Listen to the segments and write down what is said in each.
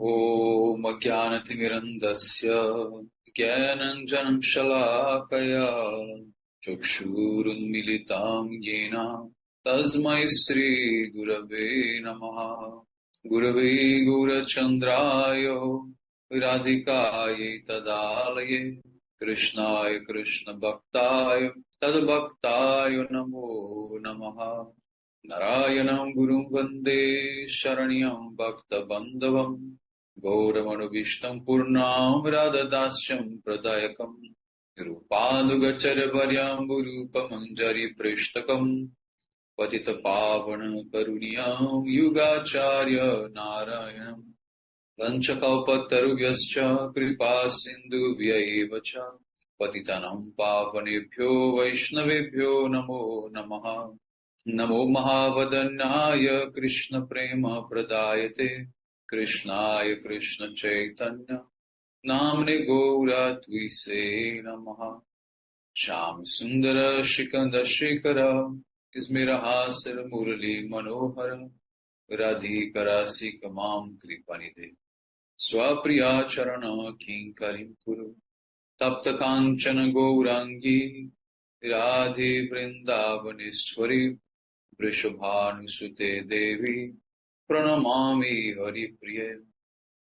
Om Ajnanatirandasya Jnananjanam Shalakaya Chakshurunmilitam Yena Tasmai Sri Gurave Namaha. Gurave Gurachandraya Radhikaye Tadalaye Krishnaya Krishna Bhaktaya Tadbhaktaya Namo Namaha. Narayanam Gurum Vande Sharanyam Bhakta Bandhavam Gauramanu Vishtam Purnam Radhadasyam Pradayakam Rupadugacharyavaryam Gurupamanjari Prishtakam Patita Pavana Karuniyam Yugacharya Narayanam Vanchakalpatarubhyascha Kripa Sindhu Vyaivacha Patitanam Pavanebhyo Vaishnavebhyo Namo Namaha. Namo Mahavadanyaya Krishna Prema Pradayate Krishnaya Krishna Chaitanya Namne Gaura Tvise Namaha. Sham Sundara Shikanda Shikara Ismira Hasar Murali Manohara Radhikara Sikamam Kripanide Swapriya Charana Kinkarim Kuru Tapta Kanchana Gaurangi Radhi Vrindavaneshwari Vrishabhanusute Devi Pranamami Hari Priya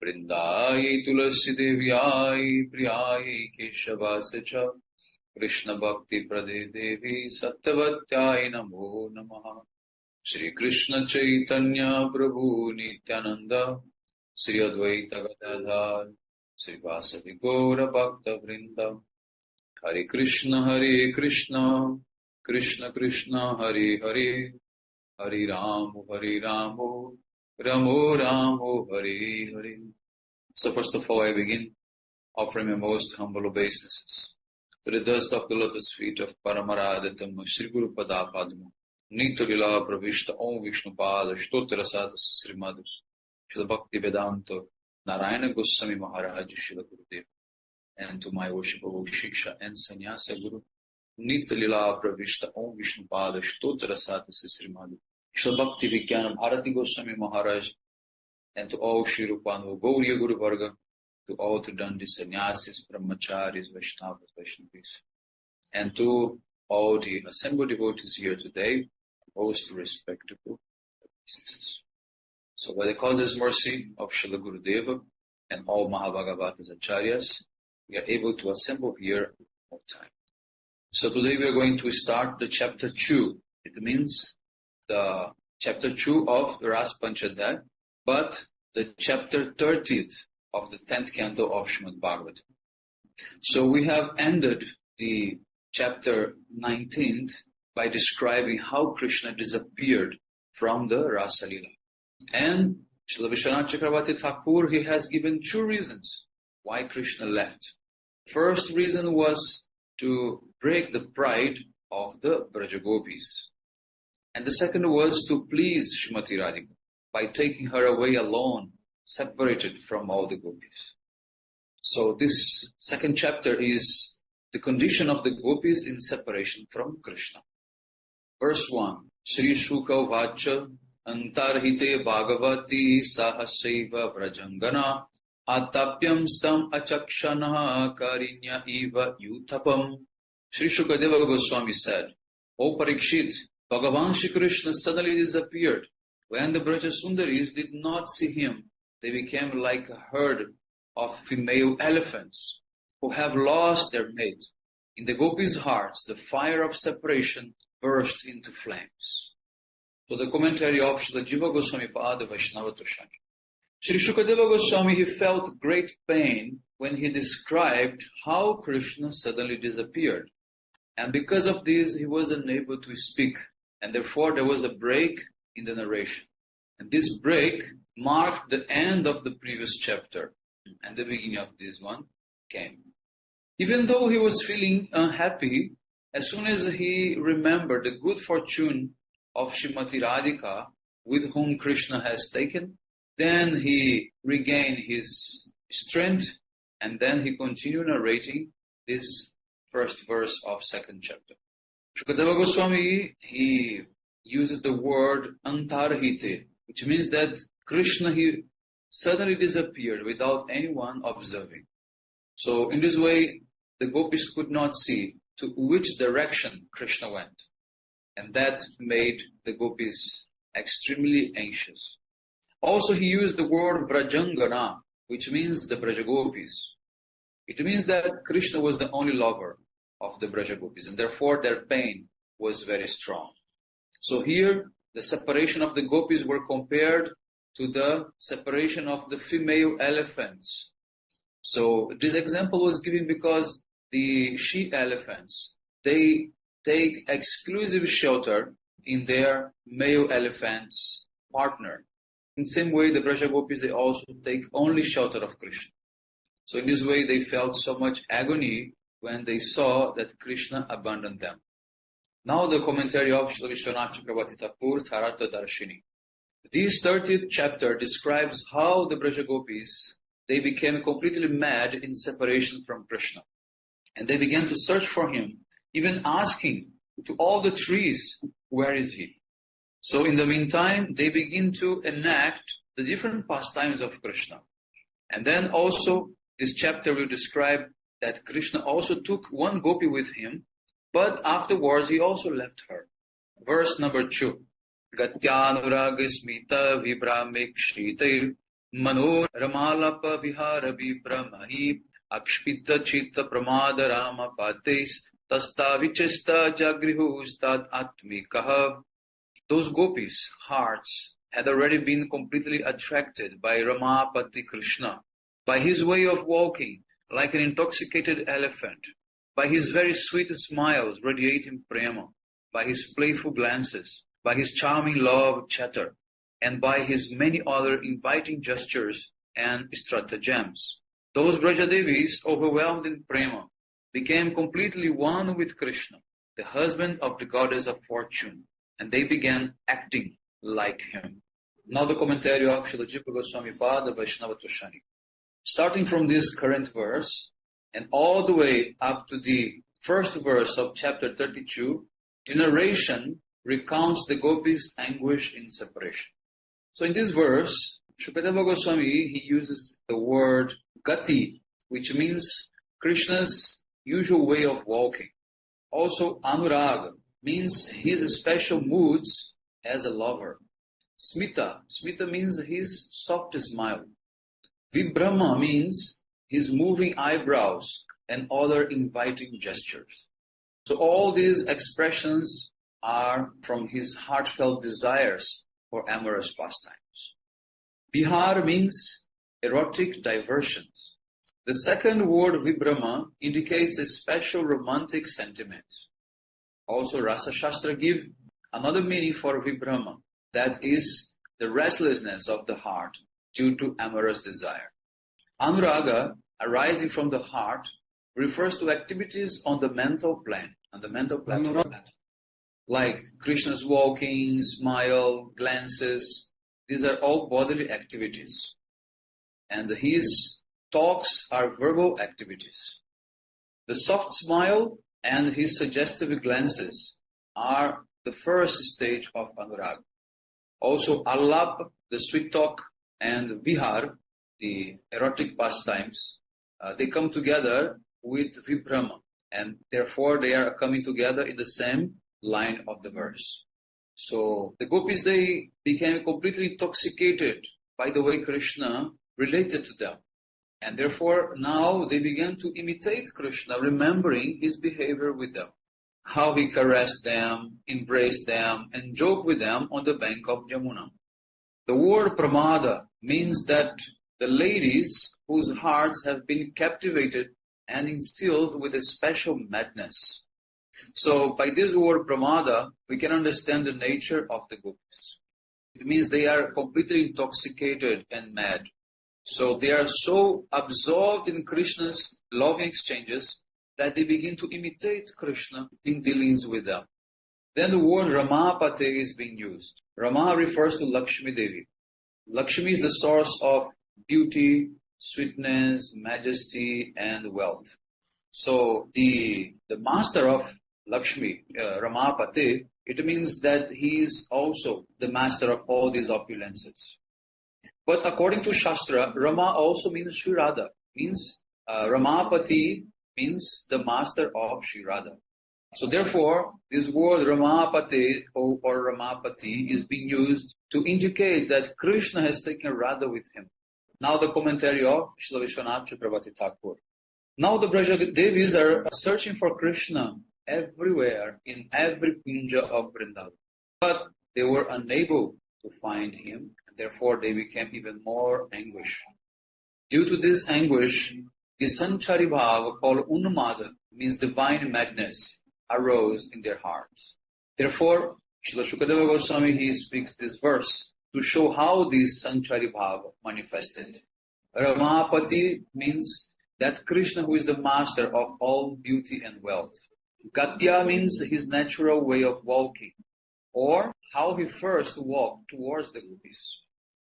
Vrindayi Tulasi Devyai Priyayi Keshavascha Krishna Bhakti Prade Devi Sattvatyai Namo Namaha. Shri Krishna Chaitanya Prabhu Nityananda Shri Advaita Gadadhar Shri Vasavi Gaura Bhakta Vrinda. Hare Krishna Krishna Krishna Hare Hare Hare Ramo Ramo Ramo Hare Hare. So first of all I begin offering my most humble obeisances to the dust of the lotus feet of Paramaradatam Shri Guru Pada Padma Nitya Lila Pravishta Om Vishnu Pada Shtotra Satas Srimad Srila Bhakti Vedanta Narayana Goswami Maharaj Srila Gurudev, and to my worshipable Shiksha and Sannyasa Guru, Nitya Lila Pravishta Om Vishnu Pada Shtotra Satas Srimad Srila Bhakti Vigyana Bharati Goswami Maharaj, and to all Shri Rupanu Gauriya Guru Varga, to all Tridandi Sannyasis, Brahmacharis, Vaishnavas, Vaishnavis, and to all the assembled devotees here today, most respectable businesses. So by the causeless mercy of Srila Gurudeva and all Mahabhagavatas Acharyas, we are able to assemble here on time. So today we are going to start the chapter 2. It means the chapter 2 of the Rasa Pancadhyayi, but the chapter 30th of the 10th canto of Srimad Bhagavatam. So we have ended the chapter 19th by describing how Krishna disappeared from the Rasa Lila. And Srila Vishwanath Chakravarti Thakur, he has given 2 reasons why Krishna left. First reason was to break the pride of the Brajagopis. And the second was to please Srimati Radhika by taking her away alone, separated from all the gopis. So this second chapter is the condition of the gopis in separation from Krishna. Verse 1, Shri Shuka Vacha Antarhite Bhagavati Sahasaiva Vrajangana Atapyam Stam Achakshana Karinya Iva Yutapam. Shri Shukadeva Goswami said, O Parikshit, Bhagavan Shri Krishna suddenly disappeared. When the Braja Sundaris did not see him, they became like a herd of female elephants who have lost their mate. In the gopis' hearts, the fire of separation burst into flames. So the commentary of Srila Jiva Goswami Pada Vaishnava Toshaki. Sri Shukadeva Goswami, he felt great pain when he described how Krishna suddenly disappeared. And because of this, he was unable to speak. And therefore, there was a break in the narration. And this break marked the end of the previous chapter. And the beginning of this one came. Even though he was feeling unhappy, as soon as he remembered the good fortune of Srimati Radhika, with whom Krishna has taken, then he regained his strength, and then he continued narrating this first verse of second chapter. Shukadeva Goswami, he uses the word antarhite, which means that Krishna, he suddenly disappeared without anyone observing. So in this way, the gopis could not see to which direction Krishna went. And that made the gopis extremely anxious. Also, he used the word Vrajangana, which means the Brajagopis. It means that Krishna was the only lover of the Brajagopis, and therefore their pain was very strong. So here, the separation of the gopis were compared to the separation of the female elephants. So this example was given because the she-elephants, they take exclusive shelter in their male elephant's partner. In the same way, the Brajagopis, they also take only shelter of Krishna. So in this way, they felt so much agony when they saw that Krishna abandoned them. Now the commentary of Srila Vishwanath Chakravarti Thakur, Sarartha Darshini. This 30th chapter describes how the Brajagopis, they became completely mad in separation from Krishna. And they began to search for him, even asking to all the trees, where is he? So in the meantime, they begin to enact the different pastimes of Krishna. And then also, this chapter will describe that Krishna also took one gopi with him, but afterwards he also left her. Verse number 2. Gatyanuragasmita vibramekshitair mano ramalapa vihara vibramahi akshpita chitta pramada rama pates tasta vichesta jagrihustad atmikaha. Those gopis' hearts had already been completely attracted by Ramapati Krishna, by his way of walking like an intoxicated elephant, by his very sweet smiles radiating prema, by his playful glances, by his charming love chatter, and by his many other inviting gestures and stratagems. Those Brajadevis, overwhelmed in prema, became completely one with Krishna, the husband of the goddess of fortune, and they began acting like him. Now the commentary of Srila Jiva Goswami Pada Vaishnava Toshani. Starting from this current verse, and all the way up to the first verse of chapter 32, the narration recounts the gopis' anguish in separation. So in this verse, Shukadeva Goswami, he uses the word gati, which means Krishna's usual way of walking. Also, anuraga means his special moods as a lover. Smita means his soft smile. Vibrama means his moving eyebrows and other inviting gestures. So all these expressions are from his heartfelt desires for amorous pastimes. Bihar means erotic diversions. The second word Vibrama indicates a special romantic sentiment. Also, Rasa Shastra give another meaning for Vibrama, that is the restlessness of the heart due to amorous desire. Anuraga, arising from the heart, refers to activities on the mental plane, like Krishna's walking, smile, glances. These are all bodily activities. And his talks are verbal activities. The soft smile and his suggestive glances are the first stage of Anuraga. Also, Alap, the sweet talk, and Vihar, the erotic pastimes, they come together with Vibrama, and therefore they are coming together in the same line of the verse. So the gopis, they became completely intoxicated by the way Krishna related to them. And therefore now they began to imitate Krishna, remembering his behavior with them, how he caressed them, embraced them, and joked with them on the bank of Yamuna. The word pramada means that the ladies whose hearts have been captivated and instilled with a special madness. So by this word pramada, we can understand the nature of the gopis. It means they are completely intoxicated and mad. So they are so absorbed in Krishna's loving exchanges that they begin to imitate Krishna in dealings with them. Then the word Ramapate is being used. Rama refers to Lakshmi Devi. Lakshmi is the source of beauty, sweetness, majesty, and wealth. So the master of Lakshmi, Ramapate, it means that he is also the master of all these opulences. But according to Shastra, Rama also means Sri Radha. Means Ramapati means the master of Sri Radha. So therefore, this word Ramapati or Ramapati is being used to indicate that Krishna has taken Radha with him. Now the commentary of Srila Vishwanath Chakravarti Thakur. Now the Braja Devis are searching for Krishna everywhere in every kunja of Vrindavan. But they were unable to find him, and therefore they became even more anguished. Due to this anguish, the Sanchari Bhava called Unmada, means divine madness, arose in their hearts. Therefore, Srila Shukadeva Goswami, he speaks this verse to show how this Sanchari Bhava manifested. Ramapati means that Krishna who is the master of all beauty and wealth. Gatya means his natural way of walking, or how he first walked towards the gopis.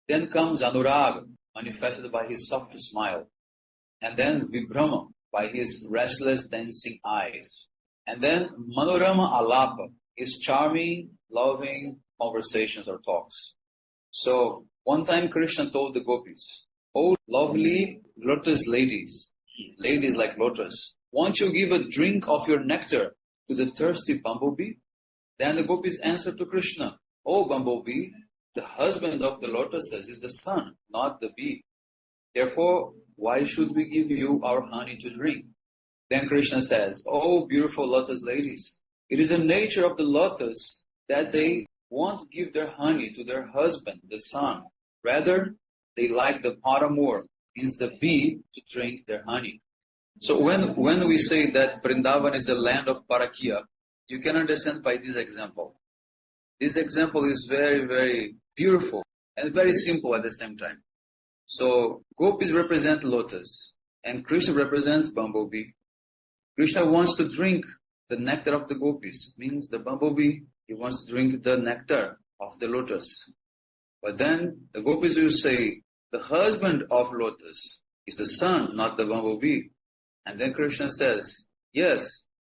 Then comes Anurag, manifested by his soft smile. And then Vibhrama, by his restless dancing eyes. And then Manorama Alapa, his charming, loving conversations or talks. So, one time Krishna told the gopis, "Oh, lovely lotus ladies like lotus, won't you give a drink of your nectar to the thirsty bumblebee?" Then the gopis answered to Krishna, "Oh, bumblebee, the husband of the lotuses is the sun, not the bee. Therefore, why should we give you our honey to drink?" Then Krishna says, "Oh, beautiful lotus ladies, it is the nature of the lotus that they won't give their honey to their husband, the sun. Rather, they like the paramour, means the bee, to drink their honey." So when we say that Vrindavan is the land of Parakya, you can understand by this example. This example is very, very beautiful and very simple at the same time. So gopis represent lotus and Krishna represents bumblebee. Krishna wants to drink the nectar of the gopis, means the bumblebee, he wants to drink the nectar of the lotus. But then the gopis will say, the husband of lotus is the sun, not the bumblebee. And then Krishna says, yes,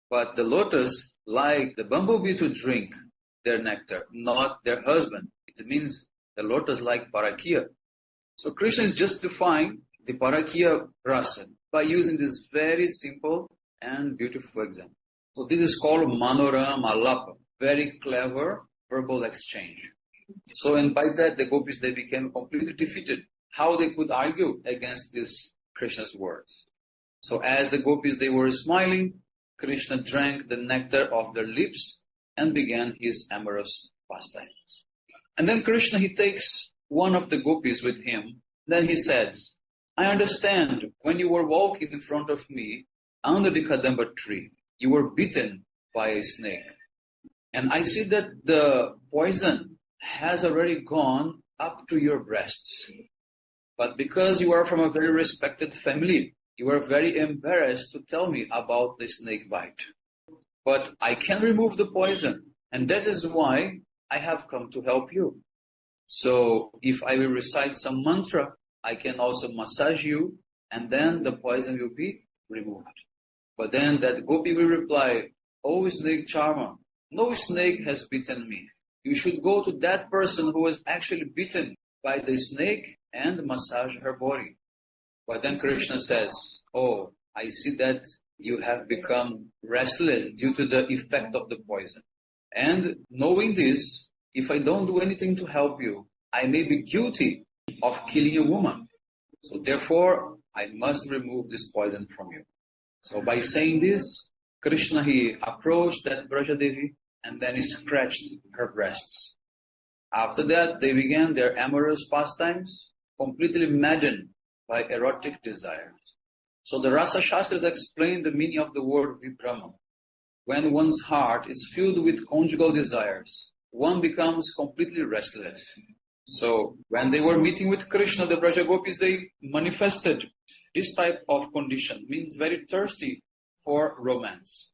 but the lotus like the bumblebee to drink their nectar, not their husband. It means the lotus like Parakya. So Krishna is justifying the Parakya Rasa by using this very simple and beautiful example. So this is called Manoram Alapa, very clever verbal exchange. So and by that the gopis, they became completely defeated. How they could argue against this Krishna's words? So as the gopis, they were smiling, Krishna drank the nectar of their lips and began his amorous pastimes. And then Krishna, he takes one of the gopis with him. Then he says, "I understand when you were walking in front of me under the Kadamba tree, you were bitten by a snake. And I see that the poison has already gone up to your breasts. But because you are from a very respected family, you are very embarrassed to tell me about the snake bite. But I can remove the poison, and that is why I have come to help you. So if I will recite some mantra, I can also massage you, and then the poison will be removed." But then that gopi will reply, "Oh, snake charmer, no snake has bitten me. You should go to that person who was actually bitten by the snake and massage her body." But then Krishna says, "Oh, I see that you have become restless due to the effect of the poison. And knowing this, if I don't do anything to help you, I may be guilty of killing a woman. So therefore, I must remove this poison from you." So by saying this, Krishna, he approached that Braja Devi and then he scratched her breasts. After that, they began their amorous pastimes, completely maddened by erotic desires. So the Rasa Shastras explain the meaning of the word Vibhrama. When one's heart is filled with conjugal desires, one becomes completely restless. So when they were meeting with Krishna, the Braja Gopis, they manifested this type of condition, means very thirsty for romance.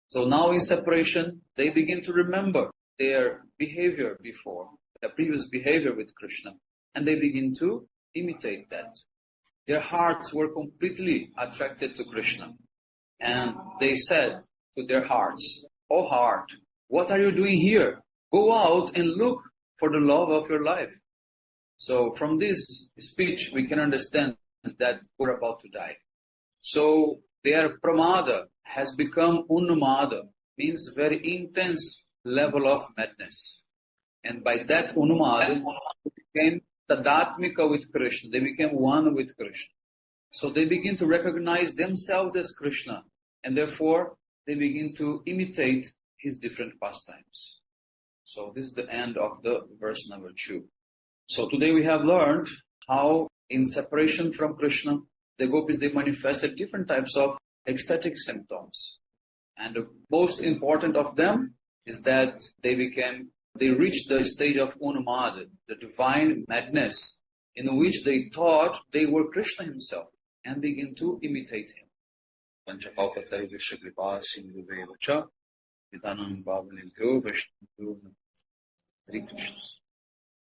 So now in separation, they begin to remember their behavior before, their previous behavior with Krishna, and they begin to imitate that. Their hearts were completely attracted to Krishna. And they said to their hearts, "Oh heart, what are you doing here? Go out and look for the love of your life." So from this speech, we can understand that we're about to die. So their pramada has become unmada, means very intense level of madness. And by that unmada, they became tadatmika with Krishna. They became one with Krishna. So they begin to recognize themselves as Krishna. And therefore, they begin to imitate his different pastimes. So this is the end of the verse number 2. So today we have learned how in separation from Krishna, the gopis, they manifested different types of ecstatic symptoms. And the most important of them is that they reached the stage of unmada, the divine madness, in which they thought they were Krishna himself and begin to imitate him. Panchakalpatarubhishya kripa sindhuveva cha vidanam bhavanebhyo vaishnavyo Hare Krishna.